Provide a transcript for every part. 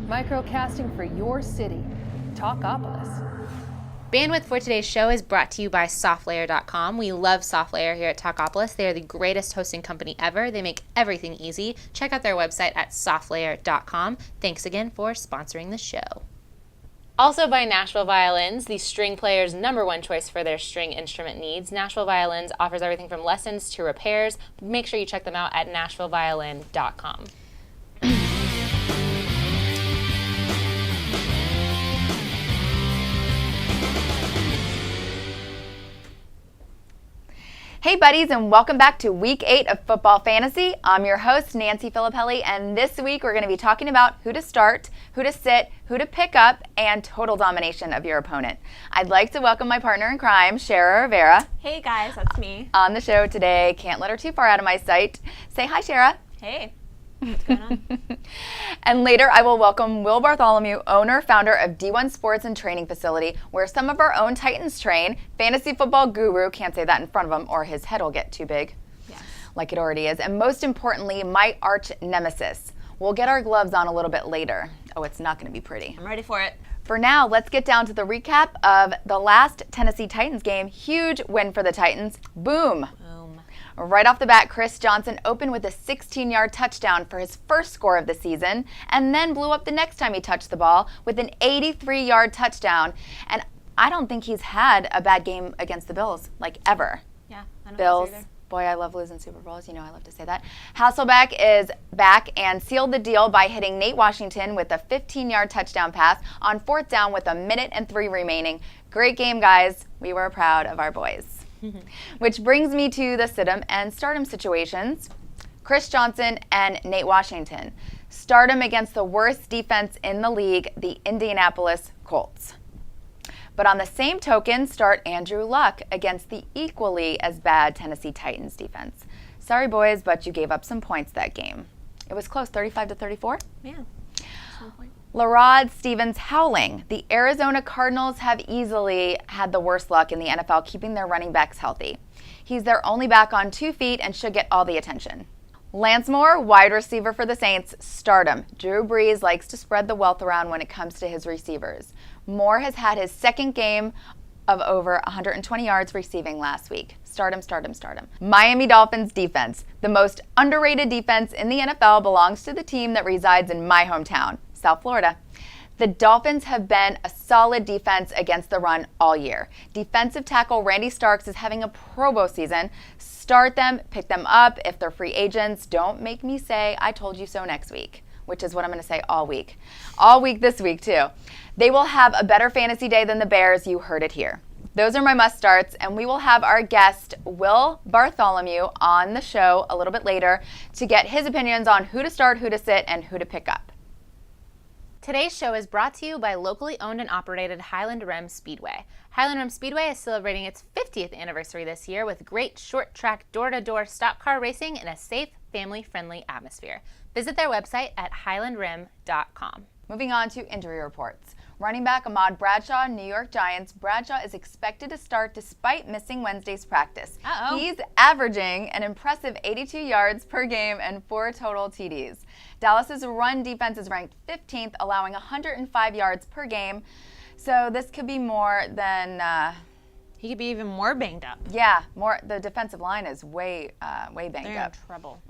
Microcasting for your city. Talkapolis. Bandwidth for today's show is brought to you by SoftLayer.com. We love SoftLayer here at Talkapolis. They are the greatest hosting company ever. They make everything easy. Check out their website at SoftLayer.com. Thanks again for sponsoring the show. Also by Nashville Violins, the string player's #1 choice for their string instrument needs. Nashville Violins offers everything from lessons to repairs. Make sure you check them out at NashvilleViolin.com. Hey buddies, and welcome back to week 8 of Football Fantasy. I'm your host, Nancy Filippelli, and this week we're going to be talking about who to start, who to sit, who to pick up, and total domination of your opponent. I'd like to welcome my partner in crime, Shara Rivera. Hey guys, that's me. On the show today, can't let her too far out of my sight. Say hi, Shara. Hey, what's going on? And later I will welcome Will Bartholomew, owner, founder of D1 Sports and Training Facility, where some of our own Titans train. Fantasy football guru, can't say that in front of him or his head will get too big. Yes. Like it already is. And most importantly, my arch nemesis. We'll get our gloves on a little bit later. Oh, it's not going to be pretty. I'm ready for it. For now, let's get down to the recap of the last Tennessee Titans game. Huge win for the Titans. Boom. Right off the bat, Chris Johnson opened with a 16-yard touchdown for his first score of the season, and then blew up the next time he touched the ball with an 83-yard touchdown. And I don't think he's had a bad game against the Bills, like ever. Yeah, I don't Bills. think so either. Boy, I love losing Super Bowls. You know I love to say that. Hasselbeck is back and sealed the deal by hitting Nate Washington with a 15-yard touchdown pass on 4th down with 1:03 remaining. Great game, guys. We were proud of our boys. Which brings me to the sit-'em and start-'em situations. Chris Johnson and Nate Washington. Start-'em against the worst defense in the league, the Indianapolis Colts. But on the same token, start Andrew Luck against the equally as bad Tennessee Titans defense. Sorry, boys, but you gave up some points that game. It was close, 35-34. Yeah, some point. Larod Stevens howling. The Arizona Cardinals have easily had the worst luck in the NFL keeping their running backs healthy. He's their only back on 2 feet and should get all the attention. Lance Moore, wide receiver for the Saints, start him. Drew Brees likes to spread the wealth around when it comes to his receivers. Moore has had his second game of over 120 yards receiving last week. Start him, start him, start him. Miami Dolphins defense. The most underrated defense in the NFL belongs to the team that resides in my hometown, South Florida. The Dolphins have been a solid defense against the run all year. Defensive tackle Randy Starks is having a Pro Bowl season. Start them, pick them up if they're free agents. Don't make me say I told you so next week, which is what I'm going to say all week. All week this week too. They will have a better fantasy day than the Bears. You heard it here. Those are my must starts, and we will have our guest, Will Bartholomew, on the show a little bit later to get his opinions on who to start, who to sit, and who to pick up. Today's show is brought to you by locally owned and operated Highland Rim Speedway. Highland Rim Speedway is celebrating its 50th anniversary this year with great short-track, door-to-door stock car racing in a safe, family-friendly atmosphere. Visit their website at highlandrim.com. Moving on to injury reports. Running back Ahmad Bradshaw, New York Giants. Bradshaw is expected to start despite missing Wednesday's practice. He's averaging an impressive 82 yards per game and 4 total TDs. Dallas's run defense is ranked 15th, allowing 105 yards per game. So this could be more than... He could be even more banged up. Yeah, more. The defensive line is way banged They're up. in trouble.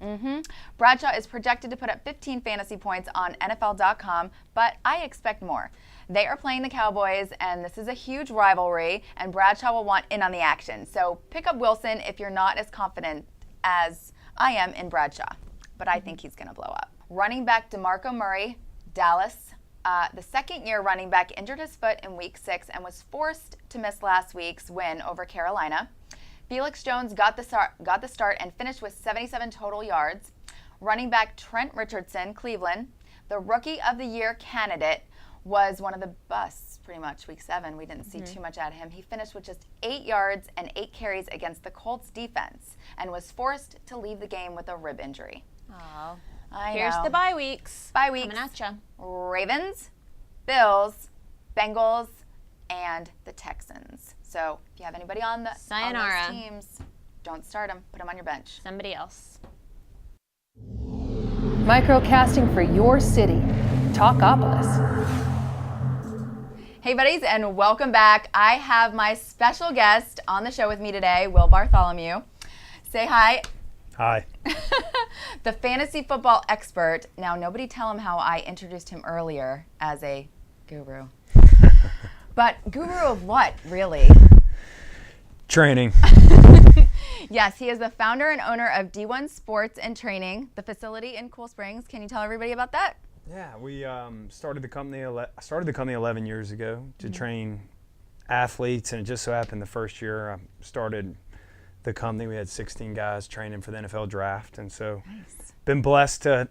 Bradshaw is projected to put up 15 fantasy points on NFL.com, but I expect more. They are playing the Cowboys, and this is a huge rivalry, and Bradshaw will want in on the action. So pick up Wilson if you're not as confident as I am in Bradshaw, but I think he's going to blow up. Running back DeMarco Murray, Dallas. The second-year running back injured his foot in Week 6 and was forced to miss last week's win over Carolina. Felix Jones got the start and finished with 77 total yards. Running back Trent Richardson, Cleveland, the Rookie of the Year candidate, was one of the busts pretty much Week 7. We didn't see too much out of him. He finished with just 8 yards and 8 carries against the Colts defense and was forced to leave the game with a rib injury. Oh. Here's the bye weeks. Bye weeks. Coming at ya. Ravens, Bills, Bengals, and the Texans. So if you have anybody on Sayonara. those teams, don't start them. Put them on your bench. Somebody else. Microcasting for your city. Talkapolis. Hey buddies, and welcome back. I have my special guest on the show with me today, Will Bartholomew. Say hi. Hi. The fantasy football expert. Now, nobody tell him how I introduced him earlier as a guru. But guru of what, really? Training. Yes, he is the founder and owner of D1 Sports and Training, the facility in Cool Springs. Can you tell everybody about that? Yeah, we started the company. I started the company 11 years ago to train athletes, and it just so happened the first year I started the company, we had 16 guys training for the NFL draft, and so been blessed to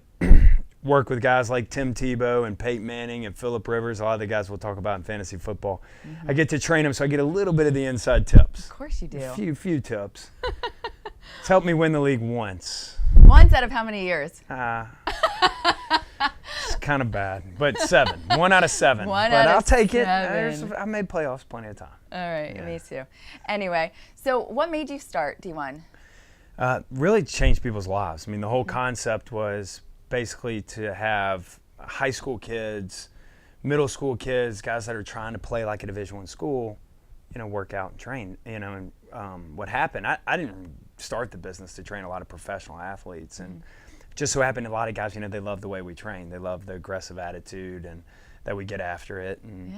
work with guys like Tim Tebow and Peyton Manning and Phillip Rivers, a lot of the guys we'll talk about in fantasy football. I get to train them, so I get a little bit of the inside tips. Of course you do. A few tips. It's helped me win the league once. Once out of how many years? It's kind of bad, but 7. 1 out of 7. One but out of I'll take it. 7. I made playoffs plenty of time. All right, Yeah. me too. Anyway, so what made you start D1? Really changed people's lives. I mean, the whole concept was basically to have high school kids, middle school kids, guys that are trying to play like a Division I school, work out and train. And what happened, I didn't start the business to train a lot of professional athletes, and just so happened a lot of guys, they love the way we train. They love the aggressive attitude and that we get after it. And,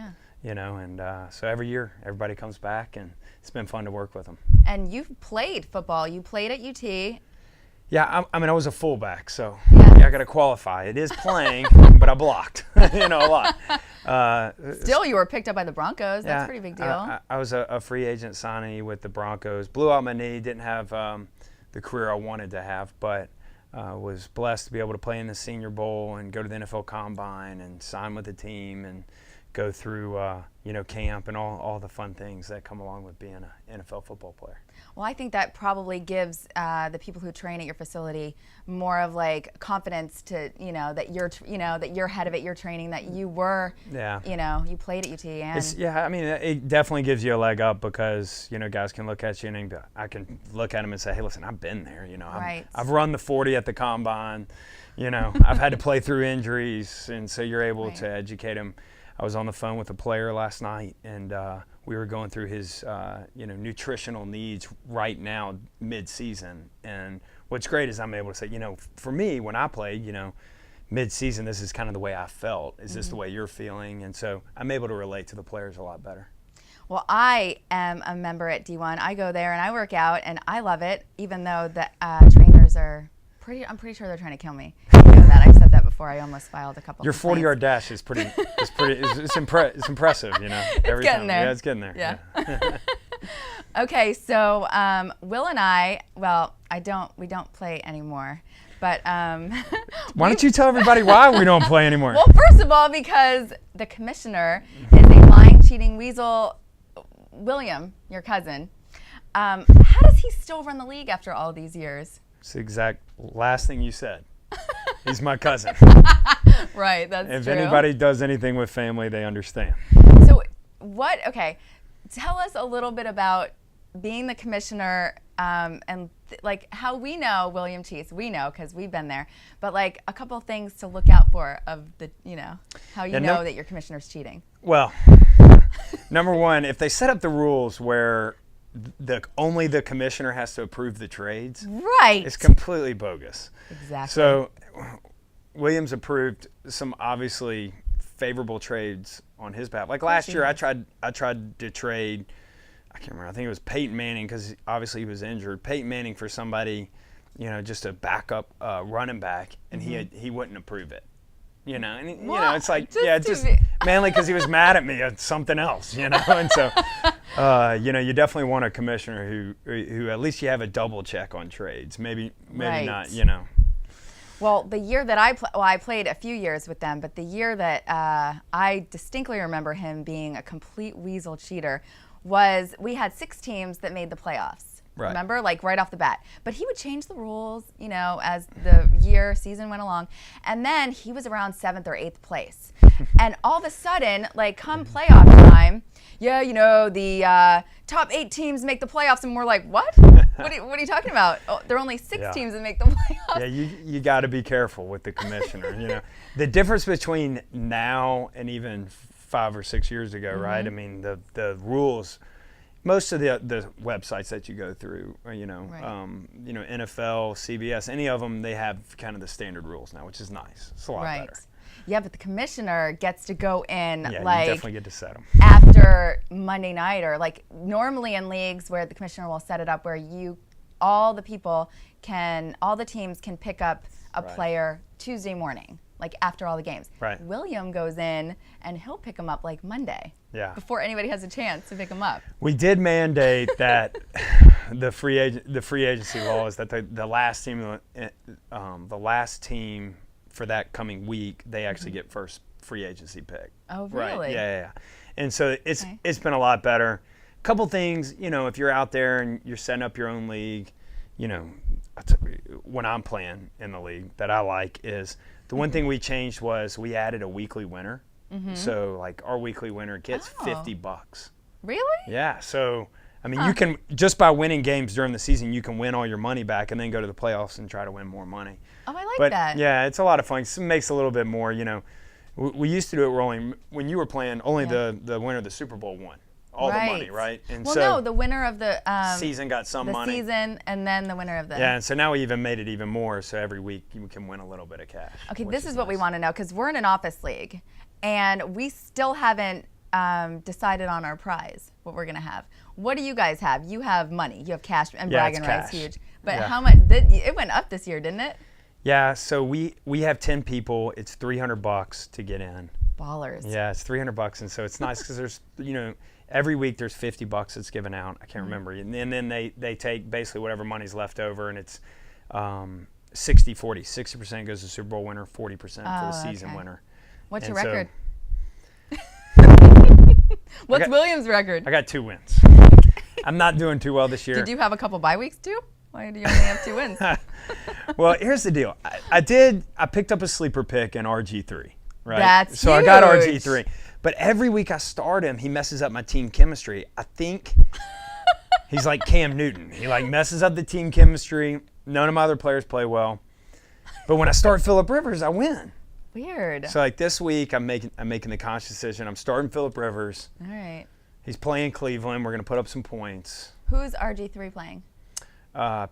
so every year everybody comes back, and it's been fun to work with them. And you've played football. You played at UT. Yeah, I was a fullback, so Yeah. I got to qualify. It is playing, but I blocked, a lot. Still, you were picked up by the Broncos. That's Yeah, a pretty big deal. I was a free agent signee with the Broncos. Blew out my knee, didn't have the career I wanted to have, but was blessed to be able to play in the Senior Bowl and go to the NFL Combine and sign with the team and go through camp and all the fun things that come along with being an NFL football player. Well, I think that probably gives the people who train at your facility more of like confidence to that you're that you're ahead of it. You're training that you were. Yeah. You played at UT and. It definitely gives you a leg up because guys can look at you and I can look at them and say, hey, listen, I've been there. Right. I've run the 40 at the Combine. I've had to play through injuries, and so you're able to educate them. I was on the phone with a player last night, and we were going through his nutritional needs right now mid-season. And what's great is I'm able to say, for me, when I played, mid-season, this is kind of the way I felt. Is this the way you're feeling? And so I'm able to relate to the players a lot better. Well, I am a member at D1. I go there and I work out, and I love it, even though the trainers are I'm pretty sure they're trying to kill me. That I've said that before. I almost filed a couple. Your 40-yard dash is pretty. It's impressive. Every getting time. there. Yeah, it's getting there. Yeah. Okay, so Will and I, we don't play anymore, but Why don't you tell everybody why we don't play anymore? Well, first of all, because the commissioner is a lying, cheating weasel. William, your cousin. How does he still run the league after all these years? It's the exact last thing you said. He's my cousin. Right, that's If true. anybody does anything with family, they understand. So tell us a little bit about being the commissioner and how we know William cheats. We know because we've been there, but a couple things to look out for of the, how you know that your commissioner's cheating. Well, number one, if they set up the rules where only the commissioner has to approve the trades, right, it's completely bogus. Exactly. So Williams approved some obviously favorable trades on his behalf. Like last year, I tried to trade, I can't remember, I think it was Peyton Manning, because obviously he was injured. Peyton Manning for somebody, just a backup running back, and he wouldn't approve it. It's like, just mainly because he was mad at me at something else, and so, you definitely want a commissioner who at least you have a double check on trades. Maybe Right. not, Well, the year that I played a few years with them, but the year that I distinctly remember him being a complete weasel cheater was we had 6 teams that made the playoffs. Right. Remember, like right off the bat. But he would change the rules, you know, as the season went along. And then he was around 7th or 8th place. And all of a sudden, like come playoff time, yeah, you know, the top 8 teams make the playoffs, and we're like, what? What are you talking about? Oh, there are only 6 teams that make the playoffs. Yeah, you got to be careful with the commissioner. You know, the difference between now and even 5 or 6 years ago, right? I mean, the rules. Most of the websites that you go through, you know, NFL, CBS, any of them, they have kind of the standard rules now, which is nice. It's a lot better. Yeah, but the commissioner gets to go in Yeah, like you definitely get to set them. after Monday night, or like normally in leagues where the commissioner will set it up where all the teams can pick up a player Tuesday morning, like after all the games. Right. William goes in and he'll pick them up like Monday. Yeah. Before anybody has a chance to pick them up. We did mandate that the free agency law is that the last team for that coming week, they actually get first free agency pick. Oh, really? Right. Yeah. And so it's been a lot better. Couple things, you know, if you're out there and you're setting up your own league, you know, when I'm playing in the league that I like is the one thing we changed was we added a weekly winner. So like our weekly winner gets $50. Really? Yeah. So I mean, you can just by winning games during the season, you can win all your money back and then go to the playoffs and try to win more money. Oh, I like that. Yeah, it's a lot of fun. It makes a little bit more. You know, we used to do it rolling when you were playing. Only the winner of the Super Bowl won all the money, right? And no, the winner of the season got some money. The season, and then the winner of the. Yeah, and so now we even made it even more. So every week you can win a little bit of cash. Okay, this is what we want to know because we're in an office league, and we still haven't decided on our prize, what we're gonna have. What do you guys have? You have money, you have cash, and bragging rights huge. But how much? It went up this year, didn't it? Yeah, so we have 10 people. It's $300 to get in. Ballers. Yeah, it's $300, and so it's nice because there's, you know, every week there's $50 that's given out. I can't remember, and then they take basically whatever money's left over, and it's 60-40. 60% goes to Super Bowl winner, 40% for the season winner. What's and your record? What's William's record? I got 2 wins. I'm not doing too well this year. Did you have a couple bye weeks too? Why do you only have 2 wins? Well, here's the deal. I picked up a sleeper pick in RG3, right? That's so huge. I got RG3. But every week I start him, he messes up my team chemistry. I think he's like Cam Newton. He like messes up the team chemistry. None of my other players play well. But when I start Phillip Rivers, I win. Weird. So like this week, I'm making the conscious decision. I'm starting Phillip Rivers. All right. He's playing Cleveland. We're going to put up some points. Who's RG3 playing?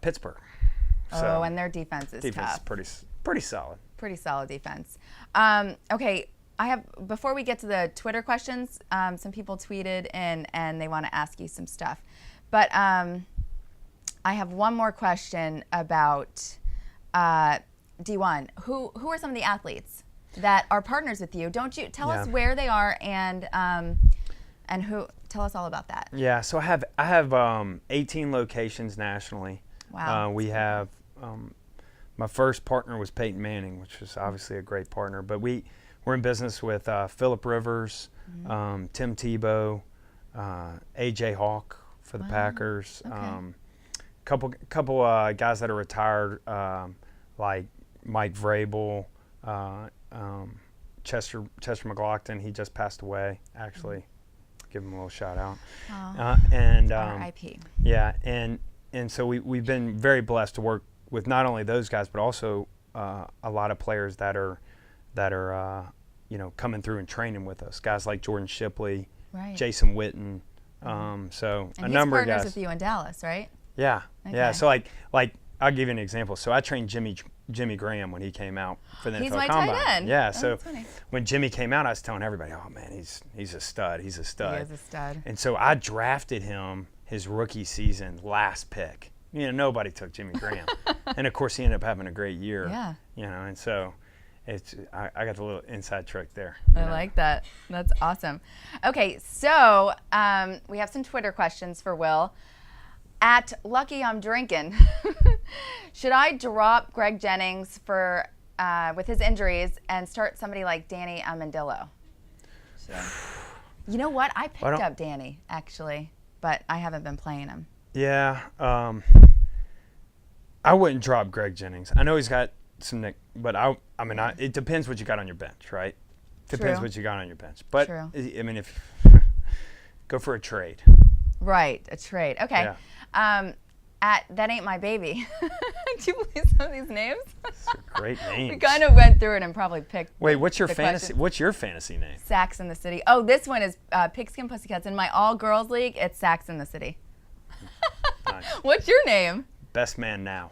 Pittsburgh. So, and their defense is tough. Is pretty solid. Pretty solid defense. Okay, before we get to the Twitter questions, some people tweeted in and they want to ask you some stuff. But I have one more question about D1. Who are some of the athletes that are partners with you? Don't you tell us where they are and who? Tell us all about that. Yeah, so I have 18 locations nationally. Wow. We have my first partner was Peyton Manning, which was obviously a great partner. But we're in business with Phillip Rivers, Tim Tebow, AJ Hawk for the Packers. Okay. Couple guys that are retired, like Mike Vrabel, Chester McLaughlin. He just passed away, actually. Give him a little shout out. R.I.P. Yeah, and so we've been very blessed to work with not only those guys, but also a lot of players that are you know, coming through and training with us. Guys like Jordan Shipley, Jason Witten. So and a number of guys. He's partners with you in Dallas, right? Yeah, Okay. yeah. So like I'll give you an example. So I trained Jimmy Graham when he came out for the He's NFL my Combine. tight end. Yeah. Oh, So that's funny. when Jimmy came out, I was telling everybody, "Oh man, he's a stud. He's a stud." He is a stud. And so I drafted him his rookie season, last pick. You know, nobody took Jimmy Graham, and of course he ended up having a great year. Yeah. You know, and so I got the little inside trick there. I like that. That's awesome. Okay, so we have some Twitter questions for Will. At Lucky I'm Drinking, should I drop Greg Jennings for with his injuries and start somebody like Danny Amendola? You know what? I picked up Danny, actually, but I haven't been playing him. Yeah. I wouldn't drop Greg Jennings. I know he's got some but it depends what you got on your bench, right? Depends True. what you got on your bench. But True. I mean, if go for a trade. Right, a trade. Okay. Yeah. At That Ain't My Baby. Do you believe some of these names? It's a great name. We kind of went through it and probably picked. Wait, what's your the fantasy? question. What's your fantasy name? Sax in the City. Oh, this one is Pigskin Pussycats. In my all-girls league, it's Sax in the City. Nice. What's your name? Best man now.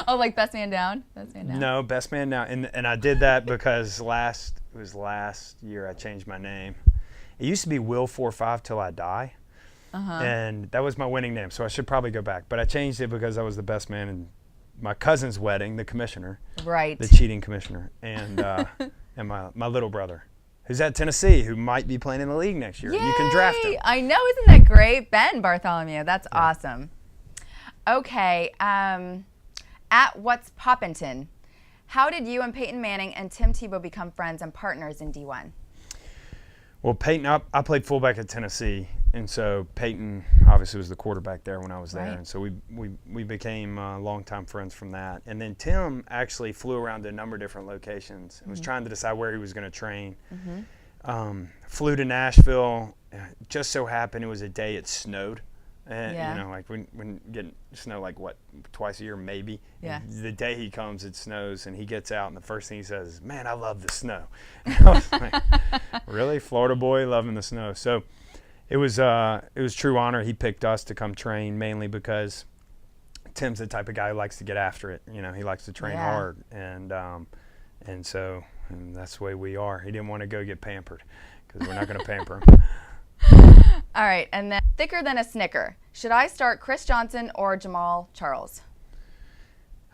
Oh, like Best Man Down? Best Man Down. No, best man now. And I did that because last year I changed my name. It used to be Will 45 Till I Die. And that was my winning name, so I should probably go back. But I changed it because I was the best man in my cousin's wedding, the commissioner. Right. The cheating commissioner. And and my little brother, who's at Tennessee, who might be playing in the league next year. Yay! You can draft him. I know, isn't that great? Ben Bartholomew, that's awesome. Okay, at What's Poppin'ton, how did you and Peyton Manning and Tim Tebow become friends and partners in D1? Well, Peyton, I played fullback at Tennessee, and so Peyton obviously was the quarterback there when I was there, Right. and so we became longtime friends from that. And then Tim actually flew around to a number of different locations and was trying to decide where he was going to train. Flew to Nashville. Just so happened it was a day it snowed. And, Yeah. you know, like when get snow like what, twice a year maybe. Yeah. And the day he comes, it snows, and he gets out, and the first thing he says is, "Man, I love the snow." And I was like, really, Florida boy loving the snow. So it was true honor. He picked us to come train mainly because Tim's the type of guy who likes to get after it. You know, he likes to train hard, and so that's the way we are. He didn't want to go get pampered because we're not going to pamper him. All right, and then thicker than a Snicker. Should I start Chris Johnson or Jamal Charles?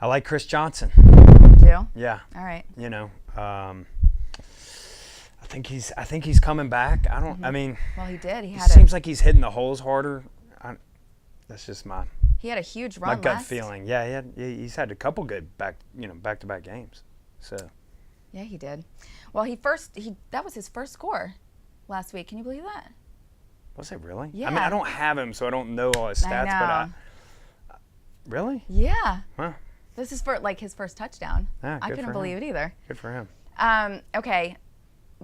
I like Chris Johnson. Do? Yeah. All right. You know, I think he's coming back. I mean, Well, he did. He it had seems like he's hitting the holes harder. That's just my a huge run. gut last. feeling. Yeah, he's had a couple good back-to-back games. So Yeah, he did. Well, that was his first score last week. Can you believe that? was it really? Yeah. I mean, I don't have him, so I don't know all his stats. know. But really? Yeah. Huh. This is for his first touchdown. Yeah, I good couldn't for believe him. it either. Good for him. Okay,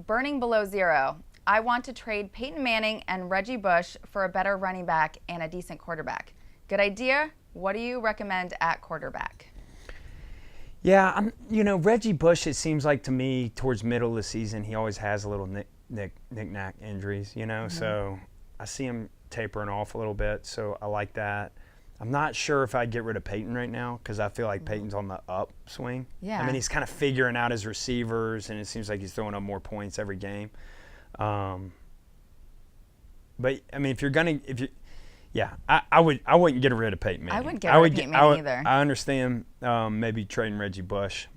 burning below zero. I want to trade Peyton Manning and Reggie Bush for a better running back and a decent quarterback. Good idea. What do you recommend at quarterback? Yeah, Reggie Bush, it seems like to me, towards middle of the season, he always has a little knick-knack injuries, so I see him tapering off a little bit, so I like that. I'm not sure if I'd get rid of Peyton right now because I feel like Peyton's on the upswing. Yeah. I mean, he's kind of figuring out his receivers, and it seems like he's throwing up more points every game. But I mean, I wouldn't get rid of Peyton Manning. I wouldn't get rid of Peyton Manning either. I understand maybe trading Reggie Bush.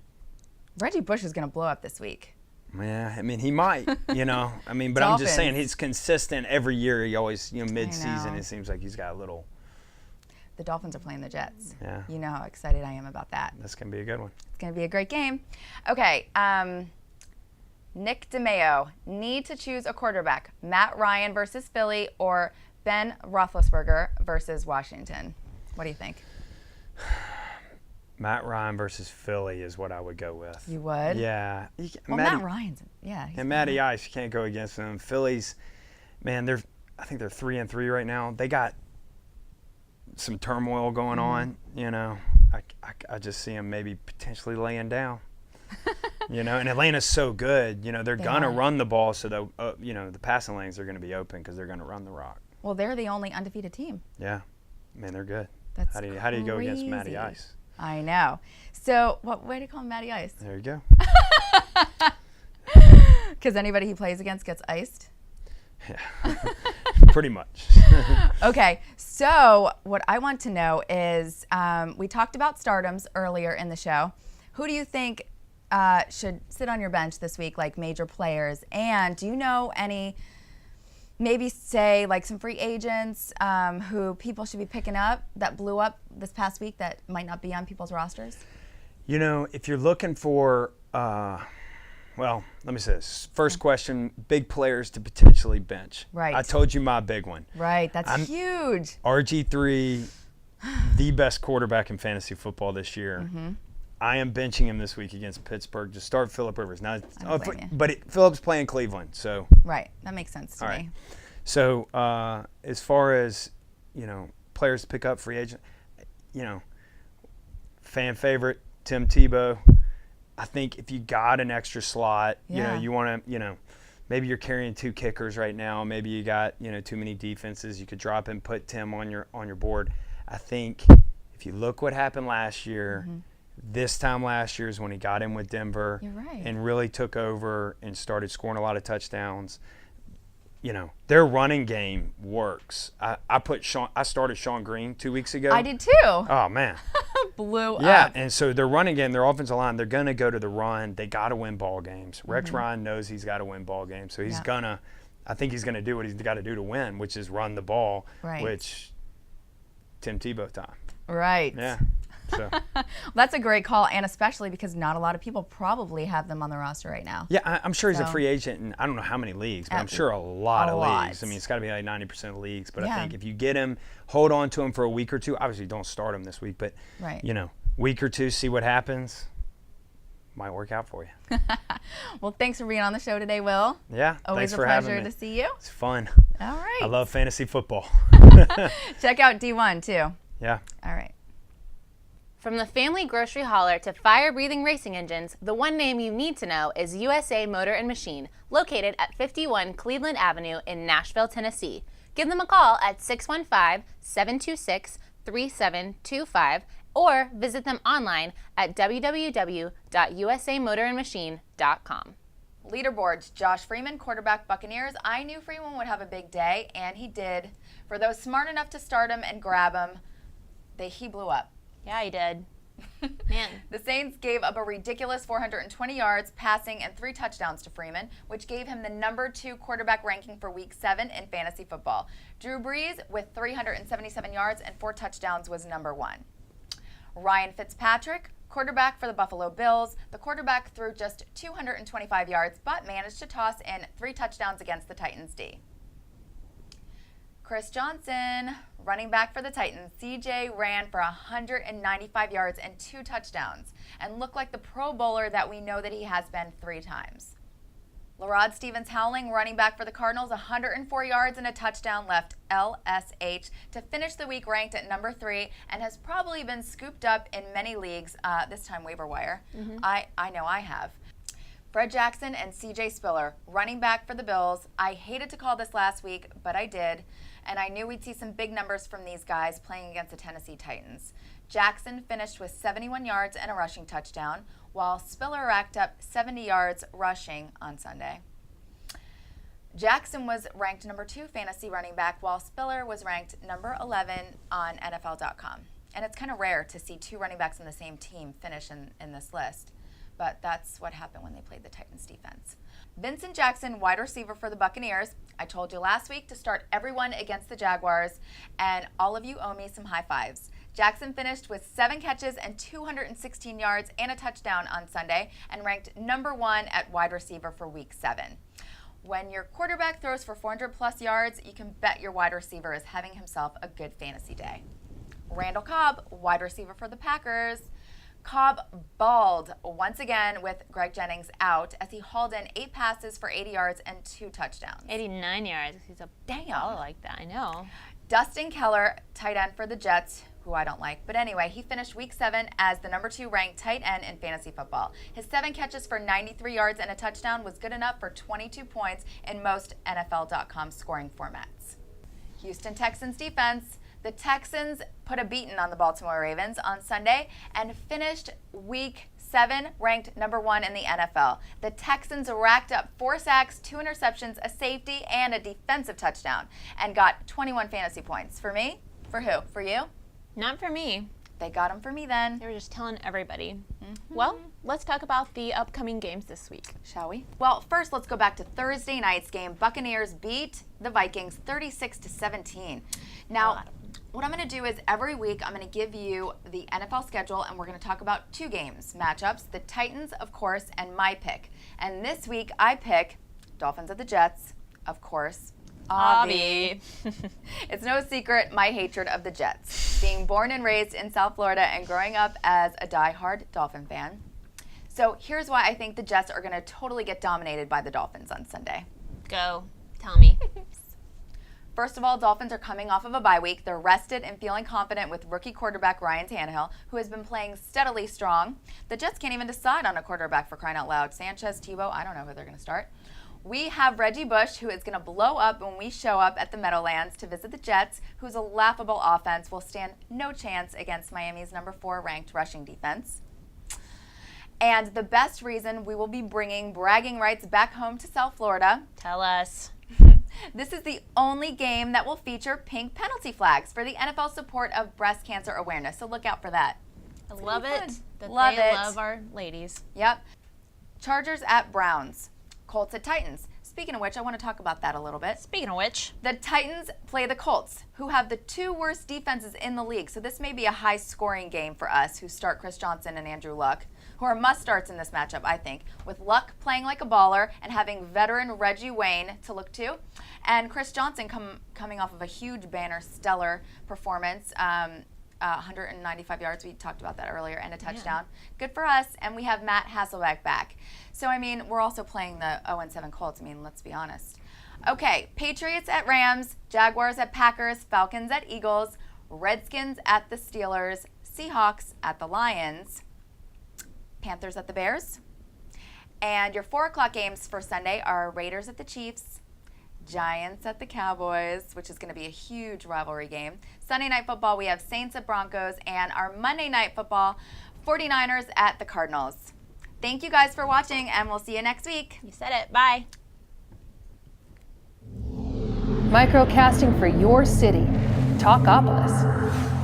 Reggie Bush is going to blow up this week. Yeah, I mean, he might, but I'm just saying he's consistent every year. He always, mid-season, it seems like he's got a little. The Dolphins are playing the Jets. Yeah. You know how excited I am about that. That's going to be a good one. It's going to be a great game. Okay, Nick DeMeo, need to choose a quarterback. Matt Ryan versus Philly or Ben Roethlisberger versus Washington. What do you think? Matt Ryan versus Philly is what I would go with. You would? Yeah. Matt Ryan's, yeah. And Matty Ice, you can't go against them. Philly's, man, I think they're 3-3 right now. They got some turmoil going on, I just see them maybe potentially laying down. And Atlanta's so good, they're going to run the ball, so the passing lanes are going to be open because they're going to run the rock. Well, they're the only undefeated team. Yeah. Man, they're good. That's How do you go against crazy. Matty Ice? I know. So, what way do you call him Matty Ice? There you go. Because anybody he plays against gets iced? Yeah. Pretty much. Okay, so what I want to know is, we talked about stardoms earlier in the show. Who do you think should sit on your bench this week, like major players? And do you know any, maybe say like some free agents who people should be picking up that blew up this past week that might not be on people's rosters? If you're looking for Well, let me say this. First question, big players to potentially bench. Right. I told you my big one. Right, that's huge. RG3, the best quarterback in fantasy football this year. Mm-hmm. I am benching him this week against Pittsburgh to start Phillip Rivers. Now, don't blame you. but Phillip's playing Cleveland, so. Right, that makes sense to All me. right. So as far as, players to pick up, free agent, fan favorite, Tim Tebow. I think if you got an extra slot, you want to, maybe you're carrying 2 kickers right now. Maybe you got, too many defenses. You could drop and put Tim on your board. I think if you look what happened last year, this time last year is when he got in with Denver. You're right. And really took over and started scoring a lot of touchdowns. Their running game works. I started Sean Green 2 weeks ago. I did too. Oh man. Blew Yeah, up. and so their running game, their offensive line, they're gonna go to the run. They got to win ball games. Rex Ryan knows he's got to win ball games, so he's gonna. I think he's gonna do what he's got to do to win, which is run the ball. Right. Which Tim Tebow time. Right. Yeah. So. That's a great call, and especially because not a lot of people probably have them on the roster right now. Yeah, I'm sure he's a So- free agent, and I don't know how many leagues, but I'm sure a lot of lot. leagues. I mean, it's got to be like 90% of leagues. But Yeah. I think if you get him, hold on to him for a week or two. Obviously, don't start him this week, but Right. Week or two, see what happens. Might work out for you. Well, thanks for being on the show today, Will. Yeah, Always thanks a for having pleasure me. to see you. It's fun. All right. I love fantasy football. Check out D1 too. Yeah. All right. From the family grocery hauler to fire-breathing racing engines, the one name you need to know is USA Motor and Machine, located at 51 Cleveland Avenue in Nashville, Tennessee. Give them a call at 615-726-3725 or visit them online at www.usamotorandmachine.com. Leaderboards, Josh Freeman, quarterback Buccaneers. I knew Freeman would have a big day, and he did. For those smart enough to start him and grab him, he blew up. Yeah, he did. Man. The Saints gave up a ridiculous 420 yards passing and 3 touchdowns to Freeman, which gave him the number 2 quarterback ranking for Week 7 in fantasy football. Drew Brees, with 377 yards and 4 touchdowns, was number 1. Ryan Fitzpatrick, quarterback for the Buffalo Bills. The quarterback threw just 225 yards, but managed to toss in 3 touchdowns against the Titans D. Chris Johnson, running back for the Titans. CJ ran for 195 yards and 2 touchdowns and looked like the Pro Bowler that we know that he has been 3 times. Larod Stevens-Howling, running back for the Cardinals, 104 yards and a touchdown, left LSH to finish the week ranked at number 3 and has probably been scooped up in many leagues, this time waiver wire. I know I have. Fred Jackson and CJ Spiller, running back for the Bills. I hated to call this last week, but I did, and I knew we'd see some big numbers from these guys playing against the Tennessee Titans. Jackson finished with 71 yards and a rushing touchdown, while Spiller racked up 70 yards rushing on Sunday. Jackson was ranked number 2 fantasy running back, while Spiller was ranked number 11 on NFL.com. And it's kind of rare to see 2 running backs on the same team finish in this list, but that's what happened when they played the Titans defense. Vincent Jackson, wide receiver for the Buccaneers. I told you last week to start everyone against the Jaguars, and all of you owe me some high fives. Jackson finished with 7 catches and 216 yards and a touchdown on Sunday and ranked number 1 at wide receiver for Week 7. When your quarterback throws for 400-plus yards, you can bet your wide receiver is having himself a good fantasy day. Randall Cobb, wide receiver for the Packers. Cobb balled once again with Greg Jennings out as he hauled in 8 passes for 80 yards and 2 touchdowns. 89 yards. He's a baller like that. I know. Dustin Keller, tight end for the Jets, who I don't like. But anyway, he finished Week 7 as the number 2 ranked tight end in fantasy football. His 7 catches for 93 yards and a touchdown was good enough for 22 points in most NFL.com scoring formats. Houston Texans defense. The Texans put a beating on the Baltimore Ravens on Sunday and finished Week 7 ranked number 1 in the NFL. The Texans racked up 4 sacks, 2 interceptions, a safety, and a defensive touchdown and got 21 fantasy points. For me? For who? For you? Not for me. They got them for me then. They were just telling everybody. Well, let's talk about the upcoming games this week. Shall we? Well, first let's go back to Thursday night's game. Buccaneers beat the Vikings 36-17. Now, What I'm going to do is every week I'm going to give you the NFL schedule, and we're going to talk about 2 games, matchups, the Titans, of course, and my pick. And this week I pick Dolphins at the Jets, of course. Obby. It's no secret my hatred of the Jets, being born and raised in South Florida and growing up as a diehard Dolphin fan. So here's why I think the Jets are going to totally get dominated by the Dolphins on Sunday. Go. Tell me. First of all, Dolphins are coming off of a bye week. They're rested and feeling confident with rookie quarterback Ryan Tannehill, who has been playing steadily strong. The Jets can't even decide on a quarterback, for crying out loud. Sanchez, Tebow, I don't know who they're going to start. We have Reggie Bush, who is going to blow up when we show up at the Meadowlands to visit the Jets, whose a laughable offense will stand no chance against Miami's number 4 ranked rushing defense. And the best reason we will be bringing bragging rights back home to South Florida. Tell us. This is the only game that will feature pink penalty flags for the NFL support of breast cancer awareness. So look out for that. I love it. That Love they it. love our ladies. Yep. Chargers at Browns. Colts at Titans. Speaking of which, I want to talk about that a little bit. Speaking of which, The Titans play the Colts, who have the 2 worst defenses in the league. So this may be a high-scoring game for us, who start Chris Johnson and Andrew Luck, who are must-starts in this matchup, I think, with Luck playing like a baller and having veteran Reggie Wayne to look to, and Chris Johnson coming off of a huge banner, stellar performance, 195 yards, we talked about that earlier, and a touchdown. Good for us, and we have Matt Hasselbeck back. So, I mean, we're also playing the 0-7 Colts, I mean, let's be honest. Okay, Patriots at Rams, Jaguars at Packers, Falcons at Eagles, Redskins at the Steelers, Seahawks at the Lions, Panthers at the Bears. And your 4 o'clock games for Sunday are Raiders at the Chiefs, Giants at the Cowboys, which is going to be a huge rivalry game. Sunday night football, we have Saints at Broncos, and our Monday night football, 49ers at the Cardinals. Thank you guys for watching, and we'll see you next week. you said it. Bye. Microcasting for your city. Talkapolis.